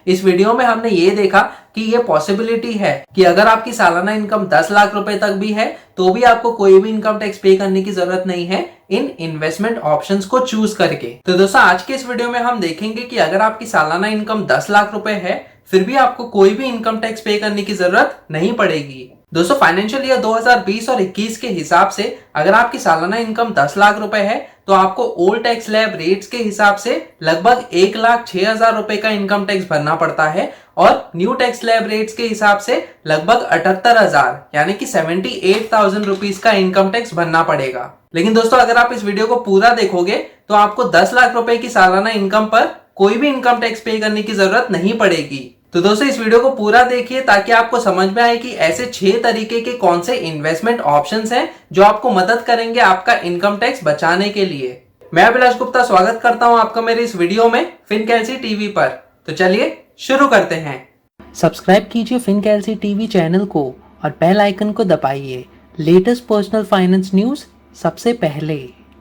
इस वीडियो में हमने ये देखा कि ये पॉसिबिलिटी है कि अगर आपकी सालाना इनकम 10 लाख रुपए तक भी है तो भी आपको कोई भी इनकम टैक्स पे करने की जरूरत नहीं है इन इन्वेस्टमेंट ऑप्शंस को चूज करके। तो दोस्तों आज के इस वीडियो में हम देखेंगे कि अगर आपकी सालाना इनकम 10 लाख रुपए है फिर भी आपको कोई भी इनकम टैक्स पे करने की जरूरत नहीं पड़ेगी। दोस्तों फाइनेंशियल ईयर 2020 और 21 के हिसाब से अगर आपकी सालाना इनकम 10 लाख रुपए है तो आपको ओल्ड टैक्स स्लैब रेट्स के हिसाब से लगभग 1,06,000 रुपए का इनकम टैक्स भरना पड़ता है और न्यू टैक्स स्लैब रेट्स के हिसाब से लगभग 78,000 यानी कि 78,000 रुपीज का इनकम टैक्स भरना पड़ेगा। लेकिन दोस्तों अगर आप इस वीडियो को पूरा देखोगे तो आपको 10 लाख रुपए की सालाना इनकम पर कोई भी इनकम टैक्स पे करने की जरूरत नहीं पड़ेगी। तो दोस्तों इस वीडियो को पूरा देखिए ताकि आपको समझ में आए कि ऐसे 6 तरीके के कौन से इन्वेस्टमेंट ऑप्शंस हैं जो आपको मदद करेंगे आपका इनकम टैक्स बचाने के लिए। मैं अभिलाष गुप्ता स्वागत करता हूं आपका मेरे इस वीडियो में फिनकैल्सी टीवी पर। तो चलिए शुरू करते हैं। सब्सक्राइब कीजिए फिनकैल्सी टीवी चैनल को और बेल आइकन को दबाइए लेटेस्ट पर्सनल फाइनेंस न्यूज सबसे पहले।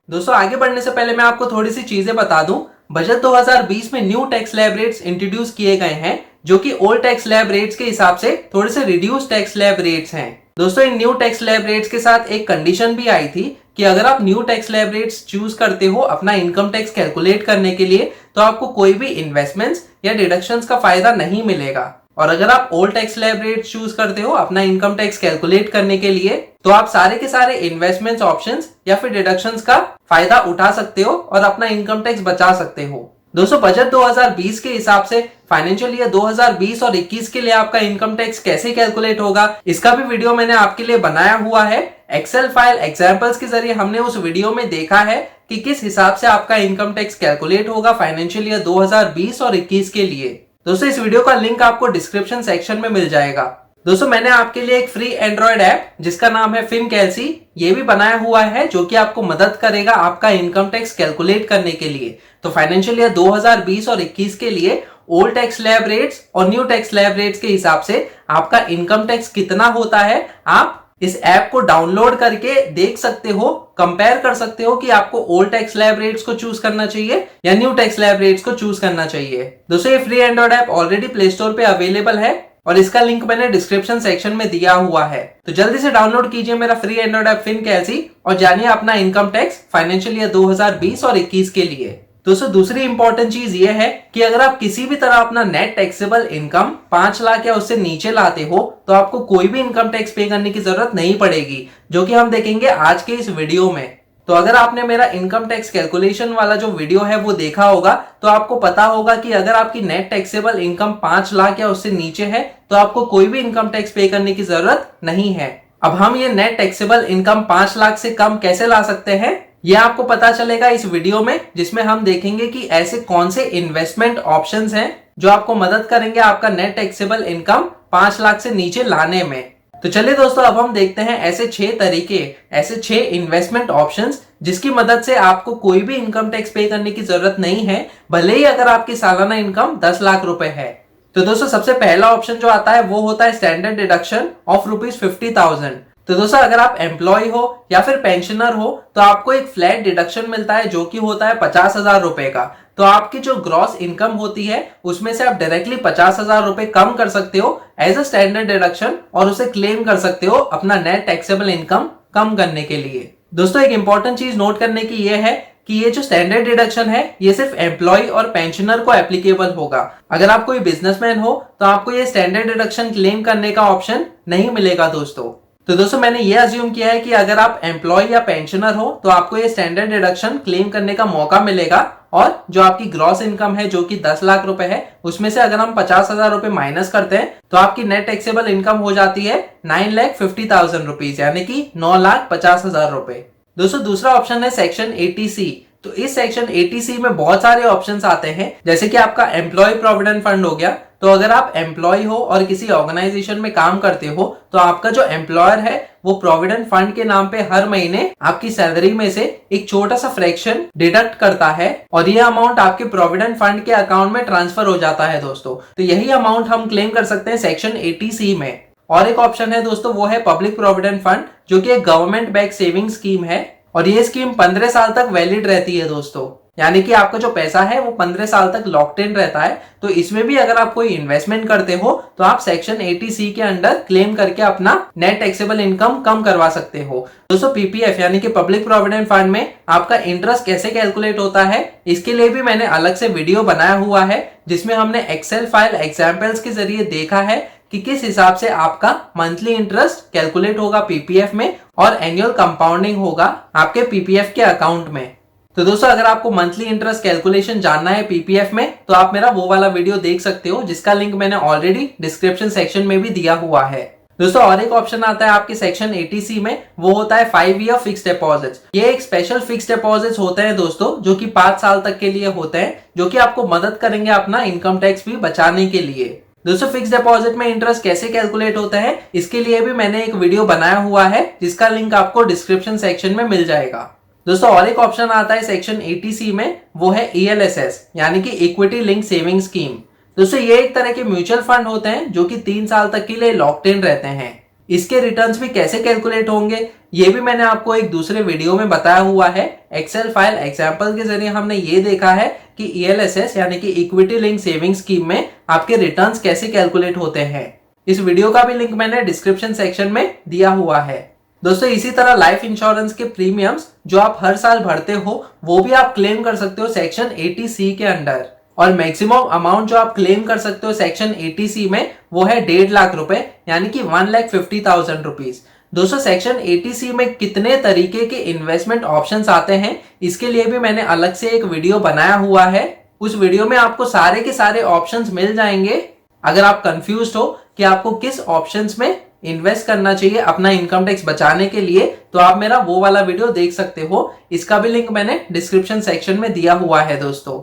दोस्तों आगे बढ़ने से पहले मैं आपको थोड़ी सी चीजें बता दूं। बजट 2020 में new tax slab rates introduce किए गए हैं जो कि ओल्ड टैक्स स्लैब रेट्स के हिसाब से थोड़े से रिड्यूस टैक्स स्लैब रेट्स हैं। दोस्तों इन न्यू टैक्स स्लैब रेट्स के साथ एक कंडीशन भी आई थी कि अगर आप new tax slab rates choose करते हो अपना इनकम टैक्स कैलकुलेट करने के लिए तो आपको कोई भी इन्वेस्टमेंट्स या डिडक्शंस का फायदा नहीं मिलेगा। और अगर आप old tax slab rates choose करते हो अपना इनकम टैक्स कैलकुलेट करने के लिए तो आप सारे के सारे इन्वेस्टमेंट्स ऑप्शंस या फिर डिडक्शंस का फायदा उठा सकते हो और अपना इनकम टैक्स बचा सकते हो। दोस्तों बजट 2020 के हिसाब से फाइनेंशियल ईयर 2020 और 21 के लिए आपका इनकम टैक्स कैसे कैलकुलेट होगा इसका भी वीडियो मैंने आपके लिए बनाया हुआ है। एक्सेल फाइल एग्जांपल्स के जरिए हमने उस वीडियो में देखा है कि किस हिसाब से आपका इनकम टैक्स कैलकुलेट होगा फाइनेंशियल ईयर 2020 और 21 के लिए। दोस्तों इस वीडियो का लिंक आपको डिस्क्रिप्शन सेक्शन में मिल जाएगा। दोस्तों मैंने आपके लिए एक फ्री एंड्रॉइड ऐप जिसका नाम है फिनकैल्सी ये भी बनाया हुआ है जो कि आपको मदद करेगा आपका इनकम टैक्स कैलकुलेट करने के लिए। तो फाइनेंशियल ईयर 2020 और 21 के लिए ओल्ड टैक्स स्लैब रेट्स और न्यू टैक्स स्लैब रेट्स के हिसाब से आपका इनकम टैक्स कितना होता है आप इस ऐप को डाउनलोड करके देख सकते हो, कंपेयर कर सकते हो कि आपको ओल्ड टैक्स स्लैब रेट्स को चूज करना चाहिए या न्यू टैक्स स्लैब रेट्स को चूज करना चाहिए। दोस्तों ये free Android app already play store पे अवेलेबल है और इसका लिंक मैंने डिस्क्रिप्शन सेक्शन में दिया हुआ है। तो जल्दी से डाउनलोड कीजिए मेरा फ्री एंड्रॉइड ऐप फिनकैल्सी और जानिए अपना इनकम टैक्स फाइनेंशियल ईयर 2020 और 21 के लिए। दोस्तों दूसरी इंपॉर्टेंट चीज ये है कि अगर आप किसी भी तरह अपना नेट टैक्सेबल इनकम 5 लाख या उससे नीचे लाते हो तो आपको कोई भी इनकम टैक्स पे करने की जरूरत नहीं पड़ेगी जो कि हम देखेंगे आज के इस वीडियो में। तो अगर आपने मेरा इनकम टैक्स कैलकुलेशन वाला जो वीडियो है वो देखा होगा तो आपको पता होगा कि अगर आपकी नेट टैक्सेबल इनकम 5 लाख या उससे नीचे है तो आपको कोई भी इनकम टैक्स पे करने की जरूरत नहीं है। अब हम ये नेट टैक्सेबल इनकम 5 लाख से कम कैसे ला सकते हैं ये आपको पता चलेगा इस वीडियो में, जिसमें हम देखेंगे कि ऐसे कौन से इन्वेस्टमेंट ऑप्शंस हैं जो आपको मदद करेंगे आपका नेट टैक्सेबल इनकम 5 लाख से नीचे लाने में। तो चलिए दोस्तों अब हम देखते हैं ऐसे 6 तरीके, ऐसे 6 इन्वेस्टमेंट ऑप्शंस जिसकी मदद से आपको कोई भी इनकम टैक्स पे करने की जरूरत नहीं है भले ही अगर आपकी सालाना इनकम 10 लाख रुपए है। तो दोस्तों सबसे पहला ऑप्शन जो आता है वो होता है स्टैंडर्ड डिडक्शन ऑफ ₹50,000। तो दोस्तों अगर आप एम्प्लॉय हो या फिर पेंशनर हो तो आपको एक फ्लैट डिडक्शन मिलता है जो कि होता है 50,000 रुपए का। तो आपकी जो ग्रॉस इनकम होती है उसमें से आप डायरेक्टली 50,000 रुपए कम कर सकते हो एज अ स्टैंडर्ड डिडक्शन और उसे क्लेम कर सकते हो अपना नेट टैक्सेबल इनकम कम करने के लिए। दोस्तों एक इंपॉर्टेंट चीज नोट करने की ये है कि ये जो स्टैंडर्ड डिडक्शन है ये सिर्फ एम्प्लॉय और पेंशनर को एप्लीकेबल होगा। अगर आप कोई बिजनेसमैन हो तो आपको ये स्टैंडर्ड डिडक्शन क्लेम करने का ऑप्शन नहीं मिलेगा दोस्तों। तो दोस्तों मैंने ये अज्यूम किया है कि अगर आप एम्प्लॉय या पेंशनर हो तो आपको ये स्टैंडर्ड डिडक्शन क्लेम करने का मौका मिलेगा और जो आपकी ग्रॉस इनकम है जो कि 10 लाख रुपए है उसमें से अगर हम 50,000 रुपए माइनस करते हैं तो आपकी नेट टैक्सेबल इनकम हो जाती है 9,50,000 रुपीज यानी कि 9,50,000 रुपए। दोस्तों दूसरा ऑप्शन है सेक्शन 80C। तो इस सेक्शन 80C में बहुत सारे ऑप्शंस आते हैं जैसे कि आपका एम्प्लॉय प्रोविडेंट फंड हो गया। तो अगर आप एम्प्लॉय हो और किसी ऑर्गेनाइजेशन में काम करते हो तो आपका जो एम्प्लॉयर है वो प्रोविडेंट फंड के नाम पे हर महीने आपकी सैलरी में से एक छोटा सा फ्रैक्शन डिडक्ट करता है और ये अमाउंट आपके प्रोविडेंट फंड के अकाउंट में ट्रांसफर हो जाता है दोस्तों। तो यही अमाउंट हम क्लेम कर सकते हैं सेक्शन 80C में। और एक ऑप्शन है दोस्तों वो है पब्लिक प्रोविडेंट फंड जो कि एक गवर्नमेंट बैक सेविंग स्कीम है और ये स्कीम 15 साल तक वैलिड रहती है दोस्तों। यानी कि आपका जो पैसा है वो 15 साल तक लॉक्ड इन रहता है। तो इसमें भी अगर आप कोई इन्वेस्टमेंट करते हो तो आप सेक्शन 80C के अंडर क्लेम करके अपना नेट टैक्सेबल इनकम कम करवा सकते हो। दोस्तों पीपीएफ यानी कि पब्लिक प्रोविडेंट फंड में आपका इंटरेस्ट कैसे कैलकुलेट होता है, इसके लिए भी मैंने अलग से वीडियो बनाया हुआ है, जिसमें हमने एक्सेल फाइल एग्जाम्पल्स के जरिए देखा है कि किस हिसाब से आपका मंथली इंटरेस्ट कैलकुलेट होगा पीपीएफ में और एनुअल कंपाउंडिंग होगा आपके पीपीएफ के अकाउंट में। तो दोस्तों अगर आपको मंथली इंटरेस्ट कैलकुलेशन जानना है पीपीएफ में तो आप मेरा वो वाला वीडियो देख सकते हो, जिसका लिंक मैंने ऑलरेडी डिस्क्रिप्शन सेक्शन में भी दिया हुआ है। दोस्तों और एक ऑप्शन आता है आपके सेक्शन 80C में, वो होता है 5 ईयर फिक्स्ड डिपॉजिट्स। ये एक स्पेशल फिक्स्ड डिपॉजिट्स होते हैं दोस्तों, जो कि 5 साल तक के लिए होते हैं, जो कि आपको मदद करेंगे अपना इनकम टैक्स भी बचाने के लिए। दोस्तों फिक्स डिपॉजिट में इंटरेस्ट कैसे कैलकुलेट होता है, इसके लिए भी मैंने एक वीडियो बनाया हुआ है, जिसका लिंक आपको डिस्क्रिप्शन सेक्शन में मिल जाएगा। दोस्तों और एक ऑप्शन आता है सेक्शन 80C में, वो है ELSS यानी कि इक्विटी लिंक सेविंग स्कीम। दोस्तों ये एक तरह के म्यूचुअल फंड होते हैं जो कि 3 साल तक के लिए लॉक्ड इन रहते हैं। इसके रिटर्न्स भी कैसे कैलकुलेट होंगे ये भी मैंने आपको एक दूसरे वीडियो में बताया हुआ है। एक्सेल फाइल एग्जाम्पल के जरिए हमने ये देखा है कि ELSS यानी कि इक्विटी लिंक सेविंग स्कीम में आपके रिटर्न्स कैसे कैलकुलेट होते हैं। इस वीडियो का भी लिंक मैंने डिस्क्रिप्शन सेक्शन में दिया हुआ है। दोस्तों इसी तरह लाइफ इंश्योरेंस के प्रीमियम्स जो आप हर साल भरते हो वो भी आप क्लेम कर सकते हो सेक्शन 80C के अंडर, और मैक्सिमम अमाउंट जो आप क्लेम कर सकते हो सेक्शन 80C में वो है 1.5 लाख रुपए यानी कि 1,50,000 रुपीज। दोस्तों सेक्शन 80C में कितने तरीके के इन्वेस्टमेंट ऑप्शंस आते हैं इसके लिए भी मैंने अलग से एक वीडियो बनाया हुआ है। उस वीडियो में आपको सारे के सारे ऑप्शंस मिल जाएंगे। अगर आप कंफ्यूज हो कि आपको किस ऑप्शंस में इन्वेस्ट करना चाहिए अपना इनकम टैक्स बचाने के लिए, तो आप मेरा वो वाला वीडियो देख सकते हो। इसका भी लिंक मैंने डिस्क्रिप्शन सेक्शन में दिया हुआ है दोस्तों।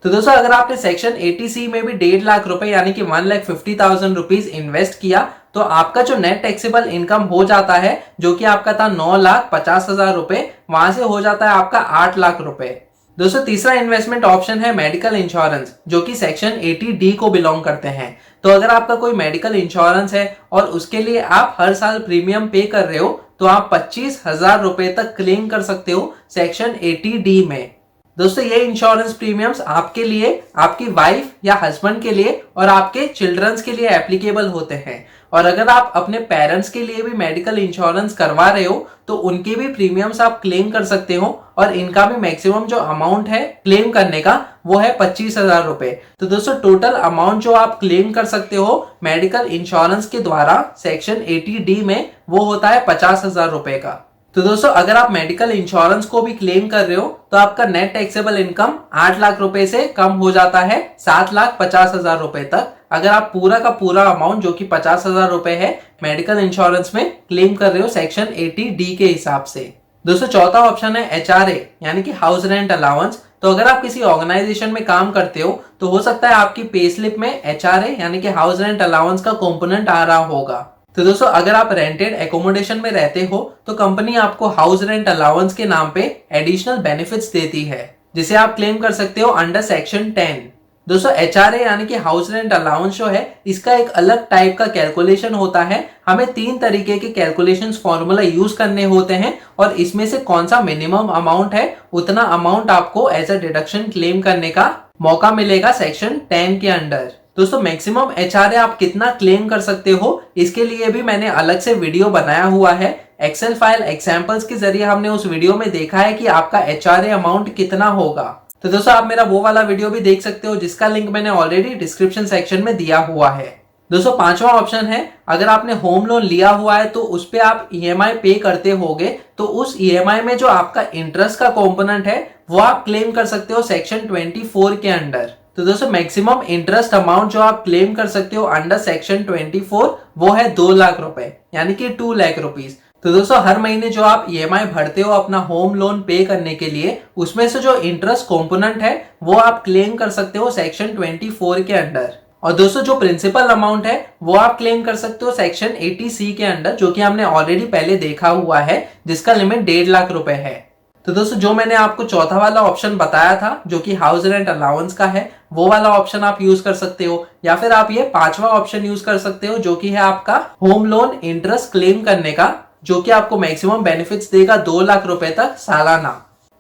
तो दोस्तों अगर आपने सेक्शन 80C में भी 1.5 लाख रुपए यानी कि 1,50,000 रुपीज इन्वेस्ट किया तो आपका जो नेट टैक्सेबल इनकम हो जाता है, जो कि आपका था 9,50,000 रुपए, वहां से हो जाता है आपका 8 लाख रुपए। दोस्तों तीसरा इन्वेस्टमेंट ऑप्शन है मेडिकल इंश्योरेंस, जो कि सेक्शन 80D को बिलोंग करते हैं। तो अगर आपका कोई मेडिकल इंश्योरेंस है और उसके लिए आप हर साल प्रीमियम पे कर रहे हो तो आप 25,000 रुपए तक क्लेम कर सकते हो सेक्शन 80D में। दोस्तों ये इंश्योरेंस प्रीमियम्स आपके लिए, आपकी वाइफ या हस्बैंड के लिए और आपके चिल्ड्रंस के लिए एप्लीकेबल होते हैं। और अगर आप अपने पेरेंट्स के लिए भी मेडिकल इंश्योरेंस करवा रहे हो तो उनके भी प्रीमियम्स आप क्लेम कर सकते हो, और इनका भी मैक्सिमम जो अमाउंट है क्लेम करने का वो है 25,000 रुपए। तो दोस्तों टोटल अमाउंट जो आप क्लेम कर सकते हो मेडिकल इंश्योरेंस के द्वारा सेक्शन 80D में वो होता है 50,000 रुपए का। तो दोस्तों अगर आप मेडिकल इंश्योरेंस को भी क्लेम कर रहे हो तो आपका नेट टैक्सेबल इनकम 8 लाख रुपए से कम हो जाता है 7,50,000 रुपए तक, अगर आप पूरा का पूरा अमाउंट जो कि 50,000 रुपए है मेडिकल इंश्योरेंस में क्लेम कर रहे हो सेक्शन 80D के हिसाब से। दोस्तों चौथा ऑप्शन है HRA यानी कि हाउस रेंट अलाउंस। तो अगर आप किसी ऑर्गेनाइजेशन में काम करते हो तो हो सकता है आपकी पे स्लिप में HRA यानी कि हाउस रेंट अलाउंस का कंपोनेंट आ रहा होगा। तो दोस्तों अगर आप रेंटेड एकोमोडेशन में रहते हो तो कंपनी आपको हाउस रेंट अलाउंस के नाम पे एडिशनल बेनिफिट्स देती है, जिसे आप क्लेम कर सकते हो अंडर सेक्शन 10। दोस्तों HRA यानी कि हाउस रेंट अलाउंस जो है इसका एक अलग टाइप का कैलकुलेशन होता है। हमें 3 तरीके के कैलकुलेशन फॉर्मूला यूज करने होते हैं, और इसमें से कौन सा मिनिमम अमाउंट है उतना अमाउंट आपको एज अ डिडक्शन क्लेम करने का मौका मिलेगा सेक्शन 10 के अंडर। दोस्तों मैक्सिमम HRA आप कितना क्लेम कर सकते हो इसके लिए भी मैंने अलग से वीडियो बनाया हुआ है। एक्सेल फाइल एग्जांपल्स के जरिए हमने उस वीडियो में देखा है कि आपका HRA अमाउंट कितना होगा। तो दोस्तों आप मेरा वो वाला वीडियो भी देख सकते हो, जिसका लिंक मैंने ऑलरेडी डिस्क्रिप्शन सेक्शन में दिया हुआ है। दोस्तों पांचवा ऑप्शन है, अगर आपने होम लोन लिया हुआ है तो उस पे आप EMI पे करते होगे, तो उस EMI में जो आपका इंटरेस्ट का कंपोनेंट है वो आप क्लेम कर सकते हो सेक्शन 24 के अंडर। तो दोस्तों मैक्सिमम इंटरेस्ट अमाउंट जो आप क्लेम कर सकते हो अंडर सेक्शन 24 वो है 2 लाख रुपए यानी कि 2 लाख रुपीज। तो दोस्तों हर महीने जो आप EMI भरते हो अपना होम लोन पे करने के लिए, उसमें से जो इंटरेस्ट कंपोनेंट है वो आप क्लेम कर सकते हो सेक्शन 24 के अंडर। और दोस्तों जो प्रिंसिपल अमाउंट है वो आप क्लेम कर सकते हो सेक्शन 80C के अंडर, जो कि हमने ऑलरेडी पहले देखा हुआ है, जिसका लिमिट 1.5 लाख रुपए है। तो दोस्तों जो मैंने आपको चौथा वाला ऑप्शन बताया था जो कि हाउस रेंट अलाउंस का है, वो वाला ऑप्शन आप यूज कर सकते हो, या फिर आप ये पांचवा ऑप्शन यूज कर सकते हो जो कि है आपका होम लोन इंटरेस्ट क्लेम करने का, जो कि आपको मैक्सिमम बेनिफिट्स देगा 2 लाख रुपए तक सालाना।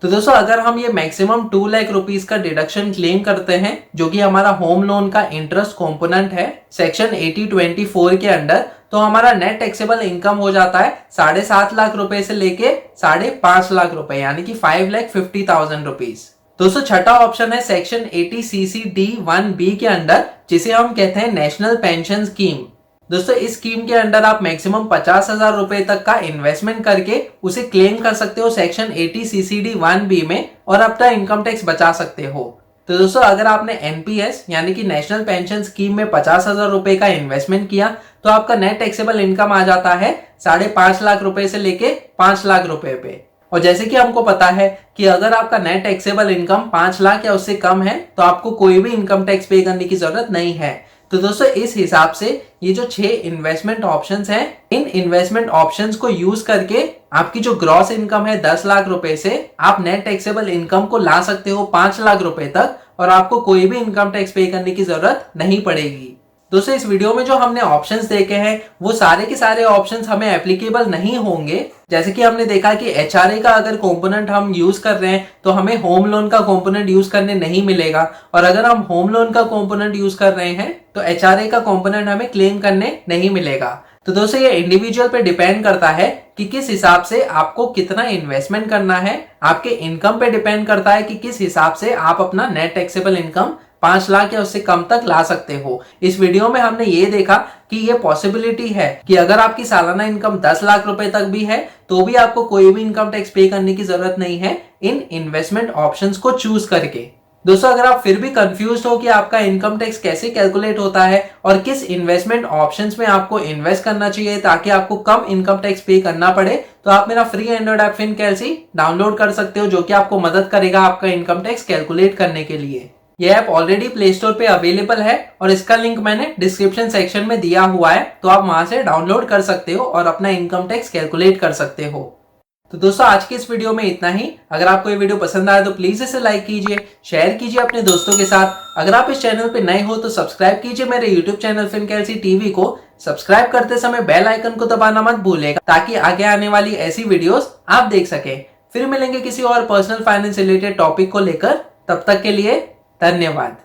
तो दोस्तों अगर हम ये मैक्सिमम 2 लाख रुपीस का डिडक्शन क्लेम करते हैं जो कि हमारा होम लोन का इंटरेस्ट कंपोनेंट है सेक्शन 8024 के अंडर, तो हमारा नेट टैक्सेबल इनकम हो जाता है 7.5 लाख रुपए से लेके 5.5 लाख रुपए यानी कि 5,50,000 रुपीज। दोस्तों छठा ऑप्शन है सेक्शन 80CC-D1B के अंडर जिसे हम कहते हैं नेशनल पेंशन स्कीम। दोस्तों इस स्कीम के अंडर आप मैक्सिमम 50,000 रुपए तक का इन्वेस्टमेंट करके उसे क्लेम कर सकते हो सेक्शन 80CC-D1B में और अपना इनकम टैक्स बचा सकते हो। तो दोस्तों अगर आपने एनपीएस यानी कि नेशनल पेंशन स्कीम में 50,000 रुपए का इन्वेस्टमेंट किया तो आपका नेट टैक्सेबल इनकम आ जाता है 5.5 लाख रुपए से लेके 5 लाख रुपए पे। और जैसे कि हमको पता है कि अगर आपका नेट टैक्सेबल इनकम 5 लाख या उससे कम है तो आपको कोई भी इनकम टैक्स पे करने की जरूरत नहीं है। तो दोस्तों इस हिसाब से ये जो 6 इन्वेस्टमेंट ऑप्शंस हैं, इन इन्वेस्टमेंट ऑप्शंस को यूज करके आपकी जो ग्रॉस इनकम है 10 लाख रुपए से आप नेट टैक्सेबल इनकम को ला सकते हो 5 लाख रुपए तक और आपको कोई भी इनकम टैक्स पे करने की जरूरत नहीं पड़ेगी। दोस्तों इस वीडियो में जो हमने ऑप्शंस देखे हैं वो सारे के सारे ऑप्शंस हमें एप्लीकेबल नहीं होंगे। जैसे कि हमने देखा कि एचआरए का अगर कंपोनेंट हम यूज कर रहे हैं तो हमें होम लोन का कंपोनेंट यूज करने नहीं मिलेगा और अगर हम होम लोन का कंपोनेंट यूज कर रहे हैं तो एचआरए का कंपोनेंट हमें क्लेम करने नहीं मिलेगा। तो दोस्तों ये इंडिविजुअल पे डिपेंड करता है कि किस हिसाब से आपको कितना इन्वेस्टमेंट करना है, आपके इनकम पे डिपेंड करता है कि किस हिसाब से आप अपना नेट टैक्सेबल इनकम 5 लाख या उससे कम तक ला सकते हो। इस वीडियो में हमने ये देखा कि ये पॉसिबिलिटी है कि अगर आपकी सालाना इनकम 10 लाख रुपए तक भी है तो भी आपको कोई भी इनकम टैक्स पे करने की जरूरत नहीं है इन इन्वेस्टमेंट ऑप्शंस को चूज करके। दोस्तों अगर आप फिर भी कंफ्यूज हो कि आपका इनकम टैक्स कैसे कैलकुलेट होता है और किस इन्वेस्टमेंट ऑप्शंस में आपको इन्वेस्ट करना चाहिए ताकि आपको कम इनकम टैक्स पे करना पड़े, तो आप मेरा फ्री एंड्रॉइड ऐप फिनकैलसी डाउनलोड कर सकते हो जो कि आपको मदद करेगा आपका इनकम टैक्स कैलकुलेट करने के लिए। यह ऐप ऑलरेडी प्ले स्टोर पे अवेलेबल है और इसका लिंक मैंने डिस्क्रिप्शन सेक्शन में दिया हुआ है, तो आप वहां से डाउनलोड कर सकते हो और अपना इनकम टैक्स कैलकुलेट कर सकते हो। तो दोस्तों आज की इस वीडियो में इतना ही। अगर आपको ये वीडियो पसंद आया तो प्लीज इसे लाइक कीजिए, शेयर कीजिए अपने दोस्तों के साथ। अगर आप इस चैनल पे नए हो तो सब्सक्राइब कीजिए मेरे यूट्यूब चैनल फिनकैलसी टीवी को। सब्सक्राइब करते समय बेल आइकन को दबाना मत भूलिएगा ताकि आगे आने वाली ऐसी वीडियोस आप देख सके। फिर मिलेंगे किसी और पर्सनल फाइनेंस रिलेटेड टॉपिक को लेकर, तब तक के लिए धन्यवाद।